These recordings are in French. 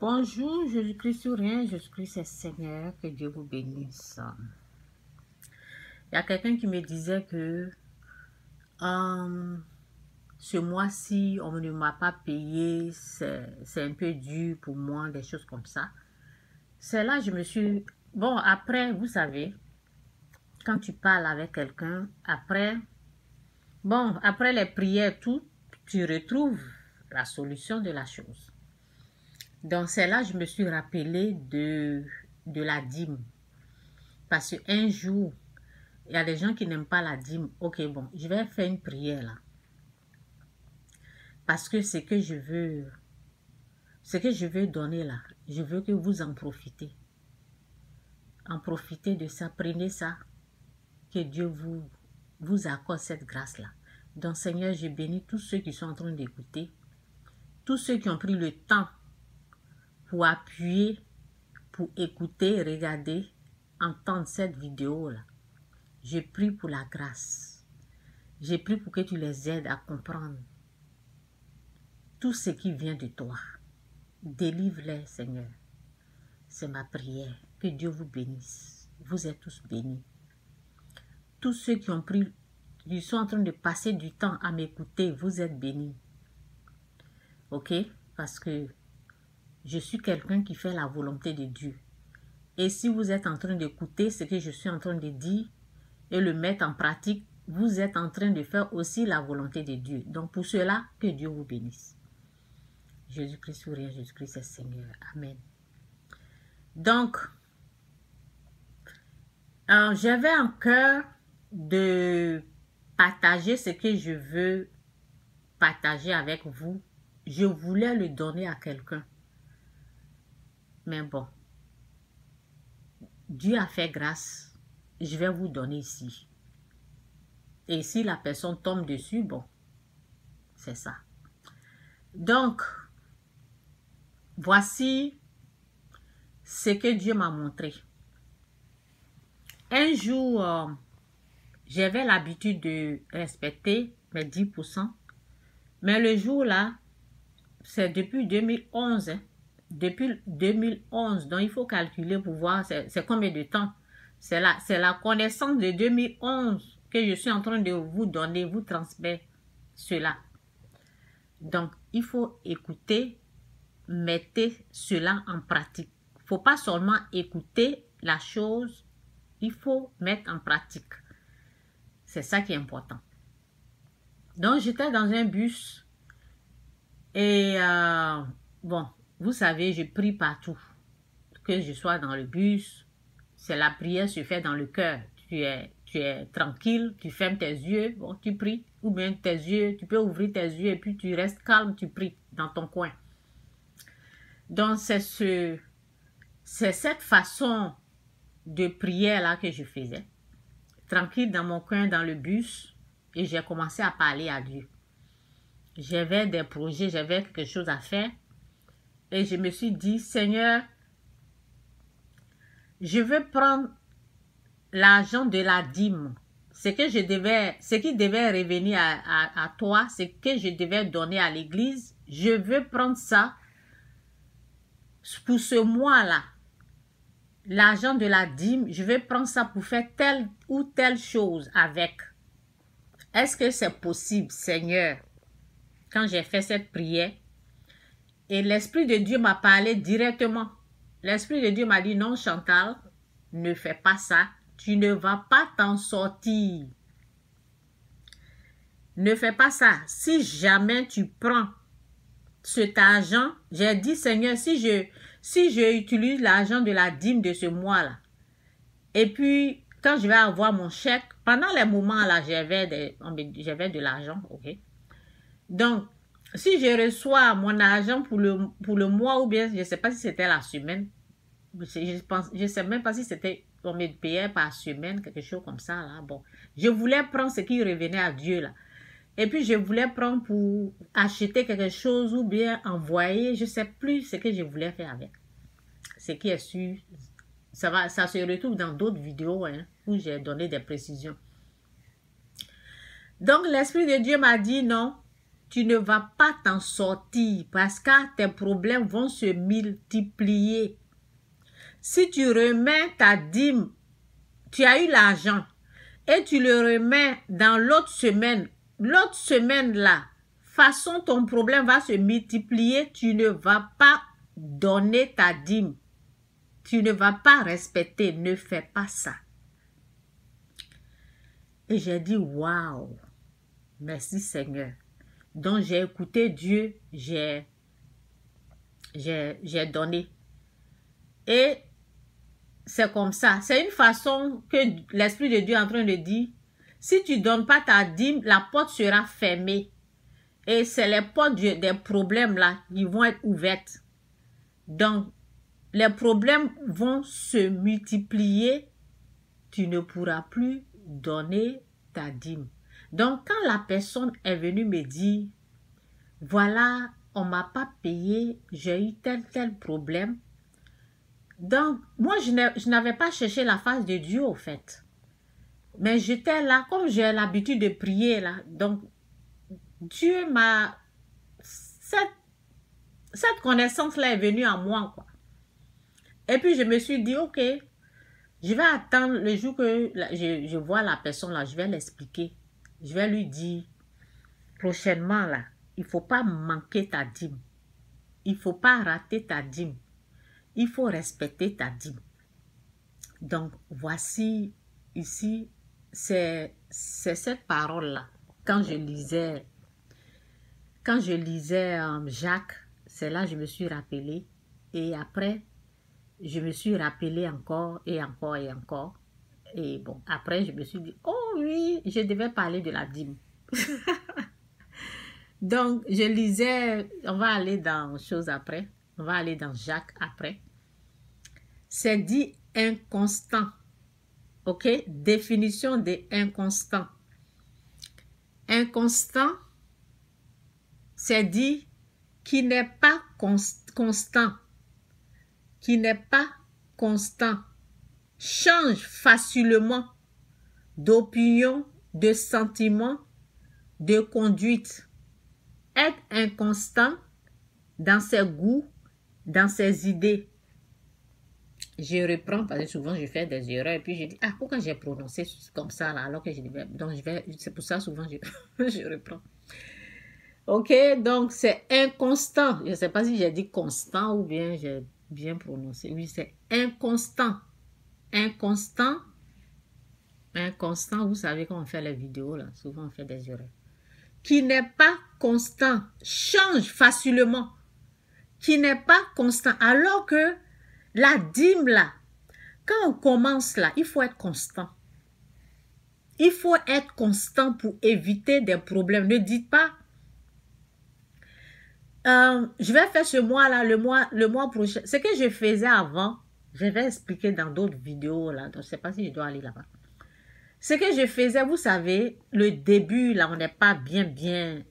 Bonjour, Jésus-Christ sur rien, Jésus-Christ est Seigneur, que Dieu vous bénisse. Il y a quelqu'un qui me disait que ce mois-ci, on ne m'a pas payé, c'est un peu dur pour moi, des choses comme ça. C'est là je me suis... Bon, après, vous savez, quand tu parles avec quelqu'un, après les prières, tout, tu retrouves la solution de la chose. Donc, c'est là que je me suis rappelé de la dîme. Parce qu'un jour, il y a des gens qui n'aiment pas la dîme. Ok, bon, je vais faire une prière là. Parce que ce que je veux donner là, je veux que vous en profitez. En profitez de ça, prenez ça. Que Dieu vous accorde cette grâce-là. Donc, Seigneur, je bénis tous ceux qui sont en train d'écouter. Tous ceux qui ont pris le temps pour appuyer, pour écouter, regarder, entendre cette vidéo-là. Je prie pour la grâce. Je prie pour que tu les aides à comprendre tout ce qui vient de toi. Délivre-les, Seigneur. C'est ma prière. Que Dieu vous bénisse. Vous êtes tous bénis. Tous ceux qui sont en train de passer du temps à m'écouter, vous êtes bénis. Ok? Parce que je suis quelqu'un qui fait la volonté de Dieu. Et si vous êtes en train d'écouter ce que je suis en train de dire et le mettre en pratique, vous êtes en train de faire aussi la volonté de Dieu. Donc pour cela, que Dieu vous bénisse. Jésus-Christ sourire, Jésus-Christ est Seigneur. Amen. Donc, j'avais en cœur de partager ce que je veux partager avec vous. Je voulais le donner à quelqu'un. Mais bon, Dieu a fait grâce. Je vais vous donner ici. Et si la personne tombe dessus, bon, c'est ça. Donc, voici ce que Dieu m'a montré. Un jour, j'avais l'habitude de respecter mes 10%. Mais le jour là, c'est depuis 2011. Hein, depuis 2011. Donc, il faut calculer pour voir c'est combien de temps. C'est la connaissance de 2011 que je suis en train de vous donner, vous transmettre cela. Donc, il faut écouter, mettez cela en pratique. Il ne faut pas seulement écouter la chose, il faut mettre en pratique. C'est ça qui est important. Donc, j'étais dans un bus et bon, vous savez, je prie partout. Que je sois dans le bus, c'est la prière se fait dans le cœur. Tu es tranquille, tu fermes tes yeux, bon, tu pries. Ou bien tes yeux, tu peux ouvrir tes yeux et puis tu restes calme, tu pries dans ton coin. Donc, c'est cette façon de prière là que je faisais. Tranquille dans mon coin, dans le bus, et j'ai commencé à parler à Dieu. J'avais des projets, j'avais quelque chose à faire. Et je me suis dit, Seigneur, je veux prendre l'argent de la dîme. Ce qui devait revenir à toi, ce que je devais donner à l'église. Je veux prendre ça pour ce mois-là. L'argent de la dîme, je vais prendre ça pour faire telle ou telle chose avec. Est-ce que c'est possible, Seigneur? Quand j'ai fait cette prière, et l'Esprit de Dieu m'a parlé directement. L'Esprit de Dieu m'a dit, non Chantal, ne fais pas ça. Tu ne vas pas t'en sortir. Ne fais pas ça. Si jamais tu prends cet argent, j'ai dit, Seigneur, si je utilise l'argent de la dîme de ce mois-là, et puis, quand je vais avoir mon chèque, pendant les moments là, j'avais de l'argent, ok? Donc, si je reçois mon argent pour le mois, ou bien, je ne sais pas si c'était la semaine, je ne sais même pas si c'était, on me payait par semaine, quelque chose comme ça, là, bon. Je voulais prendre ce qui revenait à Dieu, là. Et puis, je voulais prendre pour acheter quelque chose ou bien envoyer. Je ne sais plus ce que je voulais faire avec. Ce qui est sûr, ça se retrouve dans d'autres vidéos hein, où j'ai donné des précisions. Donc, l'Esprit de Dieu m'a dit non, tu ne vas pas t'en sortir parce que tes problèmes vont se multiplier. Si tu remets ta dîme, tu as eu l'argent et tu le remets dans l'autre semaine là, façon ton problème va se multiplier, tu ne vas pas donner ta dîme. Tu ne vas pas respecter, ne fais pas ça. Et j'ai dit, waouh, merci Seigneur. Donc j'ai écouté Dieu, j'ai donné. Et c'est comme ça. C'est une façon que l'Esprit de Dieu est en train de dire, si tu ne donnes pas ta dîme, la porte sera fermée. Et c'est les portes des problèmes là qui vont être ouvertes. Donc, les problèmes vont se multiplier. Tu ne pourras plus donner ta dîme. Donc, quand la personne est venue me dire, voilà, on ne m'a pas payé, j'ai eu tel problème. Donc, moi, je n'avais pas cherché la face de Dieu, au fait. Mais j'étais là, comme j'ai l'habitude de prier, là. Donc, Dieu m'a... Cette connaissance-là est venue à moi, quoi. Et puis, je me suis dit, ok, je vais attendre le jour que je vois la personne, là, je vais l'expliquer. Je vais lui dire, prochainement, là, il ne faut pas manquer ta dîme. Il ne faut pas rater ta dîme. Il faut respecter ta dîme. Donc, voici, ici, c'est cette parole-là. Quand je lisais Jacques, c'est là que je me suis rappelé. Et après, je me suis rappelé encore et encore et encore. Et bon, après, je me suis dit, oh oui, je devais parler de la dîme. Donc, je lisais, on va aller dans chose après. On va aller dans Jacques après. C'est dit inconstant. OK? Définition de inconstant. Inconstant, c'est dit qui n'est pas constant. Qui n'est pas constant. Change facilement d'opinion, de sentiment, de conduite. Être inconstant dans ses goûts, dans ses idées. Je reprends parce que souvent je fais des erreurs et puis je dis, ah, pourquoi j'ai prononcé comme ça là, alors que je devais. Donc c'est pour ça souvent je reprends. Ok, donc c'est inconstant. Je ne sais pas si j'ai dit constant ou bien j'ai bien prononcé. Oui, c'est inconstant. Inconstant. Inconstant, vous savez quand on fait les vidéos là, souvent on fait des erreurs. Qui n'est pas constant, change facilement. Qui n'est pas constant, alors que la dîme là, quand on commence là, il faut être constant. Il faut être constant pour éviter des problèmes. Ne dites pas, je vais faire ce mois-là, le mois prochain. Ce que je faisais avant, je vais expliquer dans d'autres vidéos là, donc je ne sais pas si je dois aller là-bas. Ce que je faisais, vous savez, le début là, on n'est pas bien,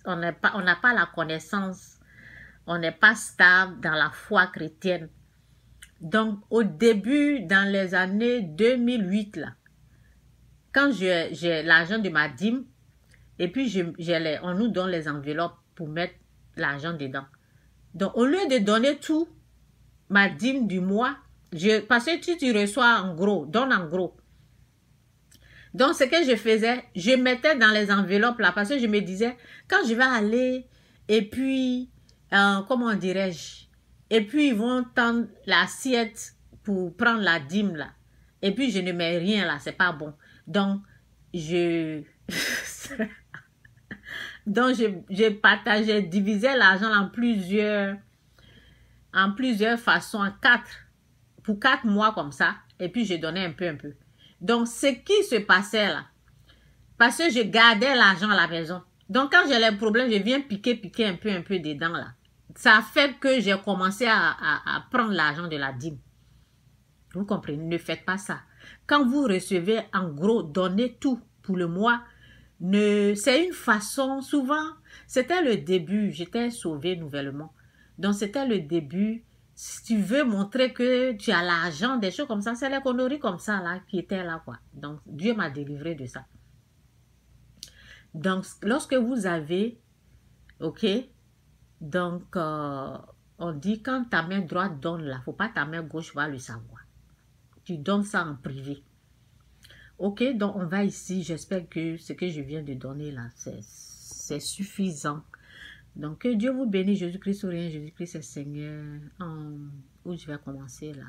on n'a pas la connaissance, on n'est pas stable dans la foi chrétienne. Donc, au début, dans les années 2008, là, quand j'ai l'argent de ma dîme, et puis on nous donne les enveloppes pour mettre l'argent dedans. Donc, au lieu de donner tout, ma dîme du mois, parce que si tu reçois en gros, donne en gros. Donc, ce que je faisais, je mettais dans les enveloppes là, parce que je me disais, quand je vais aller, et puis, comment dirais-je, et puis ils vont tendre l'assiette pour prendre la dîme là. Et puis je ne mets rien là, c'est pas bon. Donc donc je partageais, divisais l'argent en plusieurs façons, pour 4 mois comme ça. Et puis je donnais un peu. Donc ce qui se passait là, parce que je gardais l'argent à la maison. Donc quand j'ai les problèmes, je viens piquer un peu dedans là. Ça a fait que j'ai commencé à prendre l'argent de la dîme. Vous comprenez? Ne faites pas ça. Quand vous recevez en gros, donnez tout pour le mois. C'est une façon, souvent, c'était le début. J'étais sauvée nouvellement. Donc, c'était le début. Si tu veux montrer que tu as l'argent, des choses comme ça, c'est les conneries comme ça là qui étaient là, quoi. Donc, Dieu m'a délivré de ça. Donc, lorsque vous avez Ok? Donc, on dit quand ta main droite donne là, faut pas ta main gauche va le savoir. Tu donnes ça en privé. Ok, donc on va ici. J'espère que ce que je viens de donner là, c'est suffisant. Donc, que Dieu vous bénisse. Jésus-Christ ou rien, Jésus-Christ est Seigneur. Où je vais commencer là?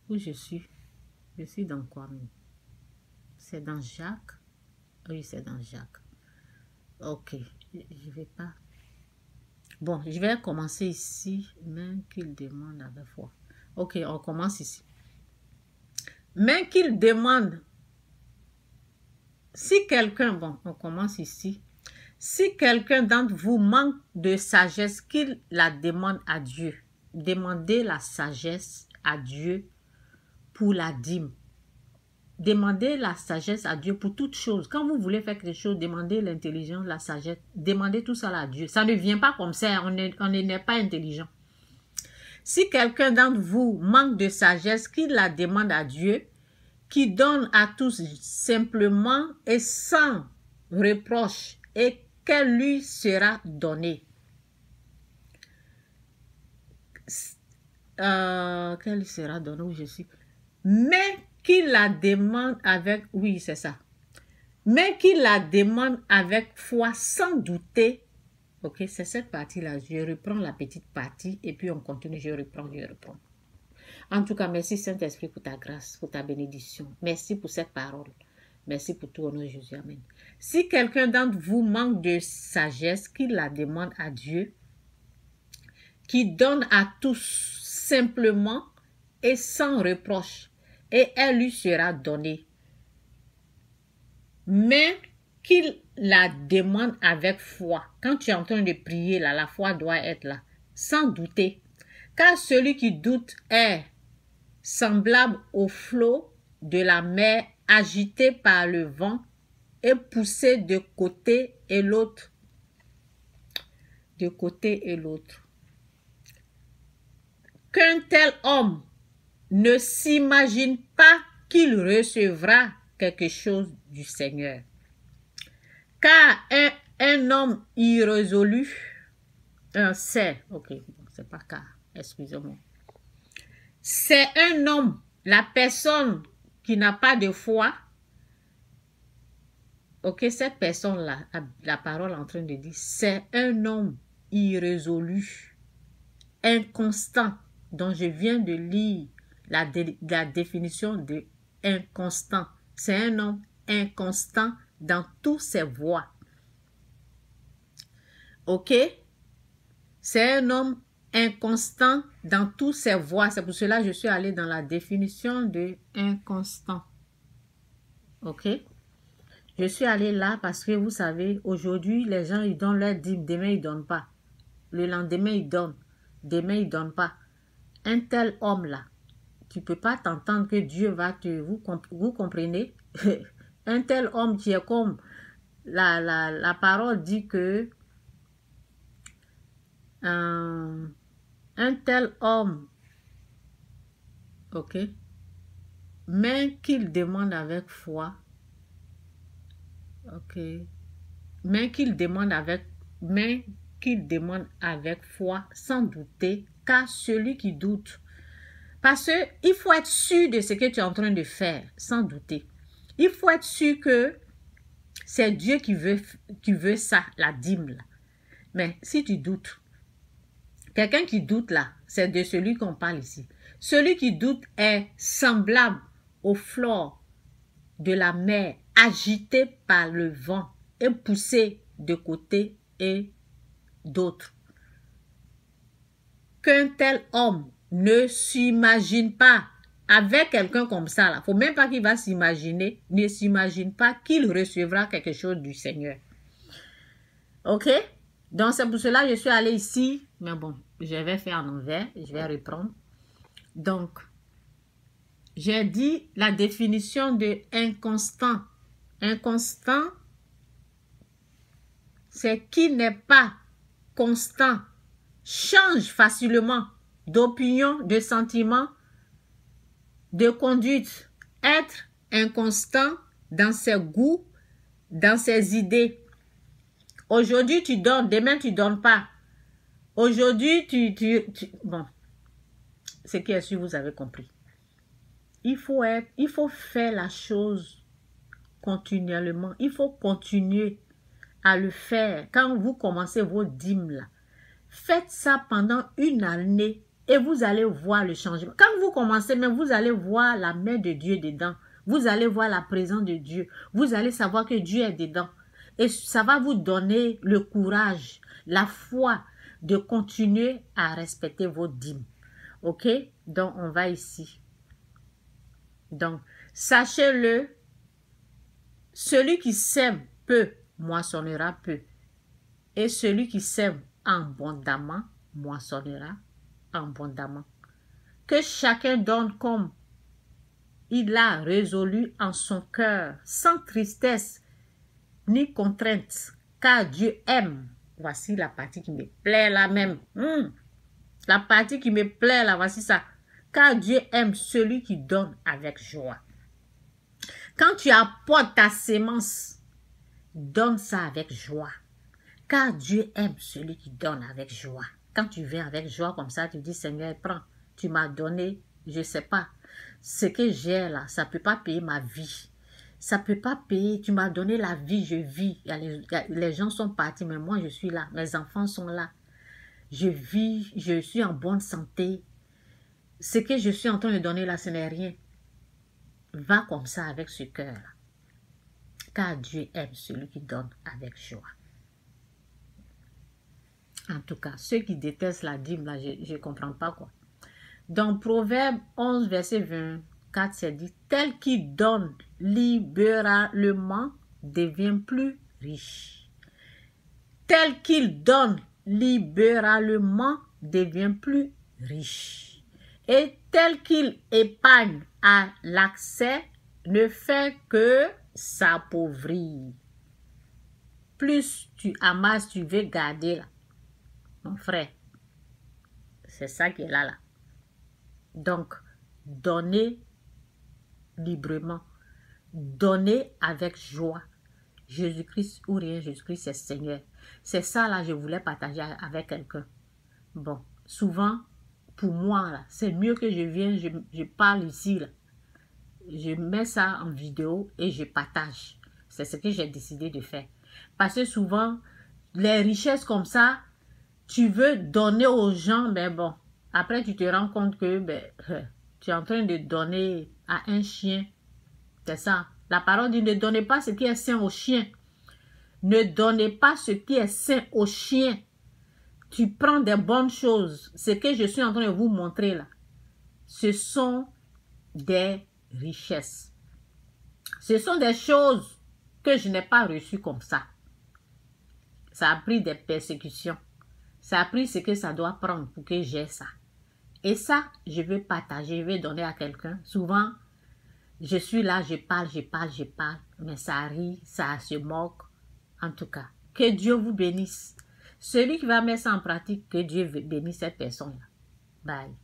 Où je suis? Je suis dans quoi même? C'est dans Jacques? Oui, c'est dans Jacques. Ok, je vais pas. Bon, je vais commencer ici. Même qu'il demande avec foi. Ok, on commence ici. Même qu'il demande. Si quelqu'un, bon, on commence ici. Si quelqu'un d'entre vous manque de sagesse, qu'il la demande à Dieu. Demandez la sagesse à Dieu pour la dîme. Demandez la sagesse à Dieu pour toutes choses. Quand vous voulez faire quelque chose, demandez l'intelligence, la sagesse. Demandez tout ça à Dieu. Ça ne vient pas comme ça. On n'est pas intelligent. Si quelqu'un d'entre vous manque de sagesse, qu'il la demande à Dieu, qui donne à tous simplement et sans reproche, et qu'elle lui sera donnée. Qu'elle lui sera donnée, où je suis. Mais qu'il la demande avec... Oui, c'est ça. Mais qu'il la demande avec foi sans douter. Ok, c'est cette partie-là. Je reprends la petite partie et puis on continue. Je reprends. En tout cas, merci Saint-Esprit pour ta grâce, pour ta bénédiction. Merci pour cette parole. Merci pour tout au nom de Jésus. Amen. Si quelqu'un d'entre vous manque de sagesse, qu'il la demande à Dieu, qui donne à tous simplement et sans reproche, et elle lui sera donnée. Mais qu'il la demande avec foi. Quand tu es en train de prier, là, la foi doit être là, sans douter. Car celui qui doute est semblable au flot de la mer agité par le vent et poussé de côté et l'autre. De côté et l'autre. Qu'un tel homme ne s'imagine pas qu'il recevra quelque chose du Seigneur. Car un homme irrésolu, c'est pas car, excusez-moi. C'est un homme, la personne qui n'a pas de foi. Ok, cette personne-là, la parole est en train de dire, c'est un homme irrésolu, inconstant, dont je viens de lire la définition de inconstant. C'est un homme inconstant dans toutes ses voies. Ok? C'est un homme inconstant dans toutes ses voies. C'est pour cela que je suis allée dans la définition de inconstant. Ok? Je suis allée là parce que vous savez, aujourd'hui, les gens, ils donnent leur dîme. Demain, ils ne donnent pas. Le lendemain, ils donnent. Demain, ils ne donnent pas. Un tel homme-là, tu ne peux pas t'entendre que Dieu va te... Vous comprenez? Un tel homme qui est comme... La parole dit que... un tel homme, ok, mais qu'il demande avec foi, ok, mais qu'il demande avec foi, sans douter, car celui qui doute, parce qu'il faut être sûr de ce que tu es en train de faire, sans douter. Il faut être sûr que c'est Dieu qui veut ça, la dîme là. Mais si tu doutes, quelqu'un qui doute là, c'est de celui qu'on parle ici. Celui qui doute est semblable au flot de la mer, agité par le vent et poussé de côté et d'autre. Qu'un tel homme ne s'imagine pas, avec quelqu'un comme ça, il ne faut même pas qu'il va s'imaginer, ne s'imagine pas qu'il recevra quelque chose du Seigneur. Ok? Donc, c'est pour cela que je suis allée ici. Mais bon, je vais faire en envers. Je vais reprendre. Donc, j'ai dit la définition de inconstant. Inconstant, c'est qui n'est pas constant, change facilement d'opinion, de sentiment, de conduite. Être inconstant dans ses goûts, dans ses idées. Aujourd'hui, tu donnes, demain, tu ne donnes pas. Aujourd'hui, Bon, ce qui est sûr, vous avez compris. Il faut faire la chose continuellement. Il faut continuer à le faire. Quand vous commencez vos dîmes là, faites ça pendant une année et vous allez voir le changement. Quand vous commencez, même vous allez voir la main de Dieu dedans. Vous allez voir la présence de Dieu. Vous allez savoir que Dieu est dedans. Et ça va vous donner le courage, la foi de continuer à respecter vos dîmes. Ok? Donc, on va ici. Donc, sachez-le, celui qui sème peu, moissonnera peu. Et celui qui sème abondamment, moissonnera abondamment. Que chacun donne comme il a résolu en son cœur, sans tristesse ni contrainte, car Dieu aime. Voici la partie qui me plaît là même. La partie qui me plaît là, voici ça. Car Dieu aime celui qui donne avec joie. Quand tu apportes ta sémence, donne ça avec joie. Car Dieu aime celui qui donne avec joie. Quand tu viens avec joie comme ça, tu dis, Seigneur, prends. Tu m'as donné, je ne sais pas. Ce que j'ai là, ça ne peut pas payer ma vie. Ça ne peut pas payer. Tu m'as donné la vie, je vis. Les gens sont partis, mais moi, je suis là. Mes enfants sont là. Je vis, je suis en bonne santé. Ce que je suis en train de donner là, ce n'est rien. Va comme ça avec ce cœur-là. Car Dieu aime celui qui donne avec joie. En tout cas, ceux qui détestent la dîme, là, je ne comprends pas quoi. Dans Proverbe 11, verset 24, c'est dit, tel qui donne libéralement devient plus riche. Tel qu'il donne libéralement devient plus riche. Et tel qu'il épargne à l'accès ne fait que s'appauvrir. Plus tu amasses, tu veux garder là. Mon frère, c'est ça qui est là. Donc, donnez librement. Donnez avec joie. Jésus-Christ ou rien, Jésus-Christ c'est Seigneur. C'est ça là, je voulais partager avec quelqu'un. Bon, souvent, pour moi, là, c'est mieux que je vienne, je parle ici, là. Je mets ça en vidéo et je partage. C'est ce que j'ai décidé de faire. Parce que souvent, les richesses comme ça, tu veux donner aux gens, mais bon, après tu te rends compte que tu es en train de donner à un chien. C'est ça. La parole dit, ne donnez pas ce qui est sain au chien. Ne donnez pas ce qui est sain au chien. Tu prends des bonnes choses. Ce que je suis en train de vous montrer là, ce sont des richesses. Ce sont des choses que je n'ai pas reçues comme ça. Ça a pris des persécutions. Ça a pris ce que ça doit prendre pour que j'ai ça. Et ça, je vais partager, je vais donner à quelqu'un. Souvent, je suis là, je parle, mais ça rit, ça se moque. En tout cas, que Dieu vous bénisse. Celui qui va mettre ça en pratique, que Dieu bénisse cette personne-là. Bye.